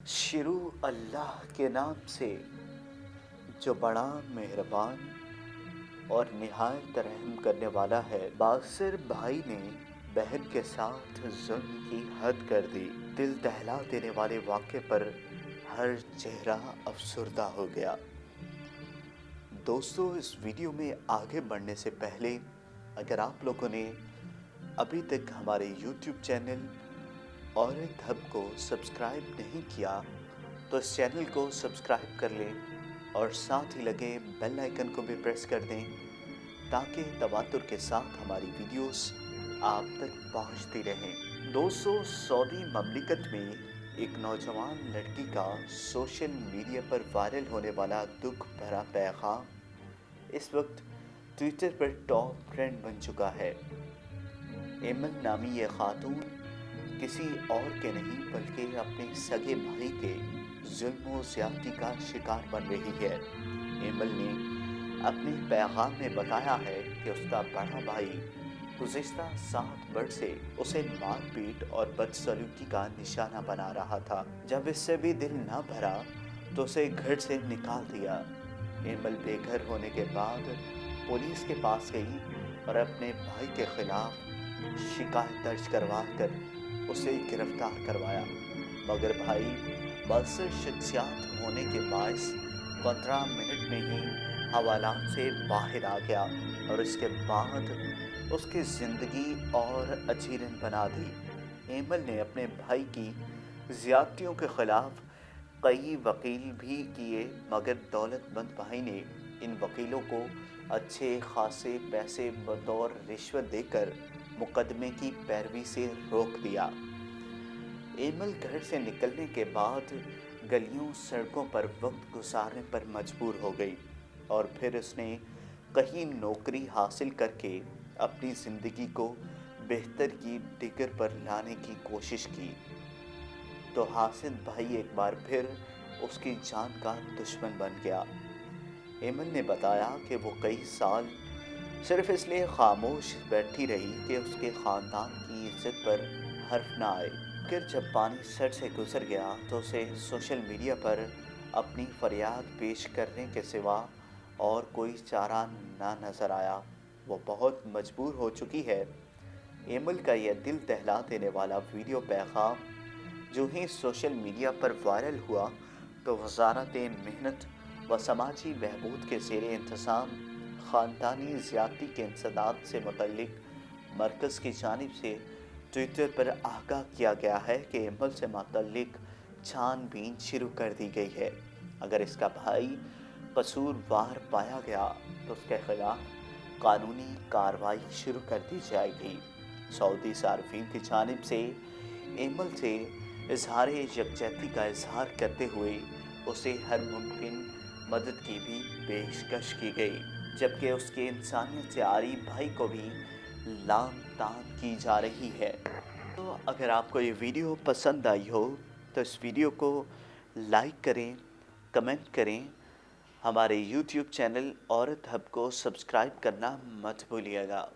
शुरू अल्लाह के नाम से जो बड़ा मेहरबान और निहायत रहम करने वाला है। बासिर भाई ने बहन के साथ जुल्म की हद कर दी। दिल दहला देने वाले वाक़े पर हर चेहरा अफसुर्दा हो गया। दोस्तों, इस वीडियो में आगे बढ़ने से पहले अगर आप लोगों ने अभी तक हमारे YouTube चैनल औरत हब को सब्सक्राइब नहीं किया तो इस चैनल को सब्सक्राइब कर लें और साथ ही लगे बेल आइकन को भी प्रेस कर दें ताकि तवातुर के साथ हमारी वीडियोस आप तक पहुंचती रहें। दोस्तों, सऊदी ममलिकत में एक नौजवान लड़की का सोशल मीडिया पर वायरल होने वाला दुख भरा पैगाम इस वक्त ट्विटर पर टॉप ट्रेंड बन चुका है। एमन नामी ये खातून किसी और के नहीं बल्कि अपने सगे भाई के जुल्म व ज़्यादती का शिकार बन रही है। एमल ने अपने पैगाम में बताया है कि उसका बड़ा भाई गुज़िश्ता 7 वर्ष से उसे मारपीट और बदसलूकी का निशाना बना रहा था। जब इससे भी दिल न भरा तो उसे घर से निकाल दिया। एमल बेघर होने के बाद पुलिस के पास गई और अपने भाई के खिलाफ शिकायत दर्ज करवा कर उसे गिरफ्तार करवाया, मगर भाई बासिर शख्सियत होने के बायस 15 मिनट में ही हवालात से बाहर आ गया और इसके बाद उसकी ज़िंदगी और अजीरन बना दी। एमल ने अपने भाई की ज़्यादतियों के ख़िलाफ़ कई वकील भी किए, मगर दौलतमंद भाई ने इन वकीलों को अच्छे खासे पैसे बतौर रिश्वत देकर मुकदमे की पैरवी से रोक दिया। एमल घर से निकलने के बाद गलियों सड़कों पर वक्त गुजारने पर मजबूर हो गई और फिर उसने कहीं नौकरी हासिल करके अपनी ज़िंदगी को बेहतर की डिगर पर लाने की कोशिश की तो हासिद भाई एक बार फिर उसकी जान का दुश्मन बन गया। एमल ने बताया कि वो कई साल सिर्फ इसलिए खामोश बैठी रही कि उसके ख़ानदान की इज्जत पर हर्फ ना आए। फिर जब पानी सर से गुजर गया तो उसे सोशल मीडिया पर अपनी फरियाद पेश करने के सिवा और कोई चारा ना नज़र आया। वो बहुत मजबूर हो चुकी है। एमल का यह दिल दहला देने वाला वीडियो पैगाम जो ही सोशल मीडिया पर वायरल हुआ तो वज़ारत मेहनत व समाजी बहबूद के ज़ेरे इंतज़ाम ख़ानदानी ज़्यादती के इंसदाद से मुतल्लिक़ मरकज़ की जानिब से ट्विटर पर आगाह किया गया है कि एमल से मुतल्लिक़ छानबीन शुरू कर दी गई है। अगर इसका भाई कसूरवार पाया गया तो उसके ख़िलाफ़ कानूनी कार्रवाई शुरू कर दी जाएगी। सऊदी सार्फिन की जानिब से एमल से इजहार यकजहती का इजहार करते हुए उसे हर मुमकिन मदद की भी पेशकश की गई, जबकि उसके इंसानियत से आरी भाई को भी लान तान की जा रही है। तो अगर आपको ये वीडियो पसंद आई हो तो इस वीडियो को लाइक करें, कमेंट करें, हमारे YouTube चैनल औरत हब को सब्सक्राइब करना मत भूलिएगा।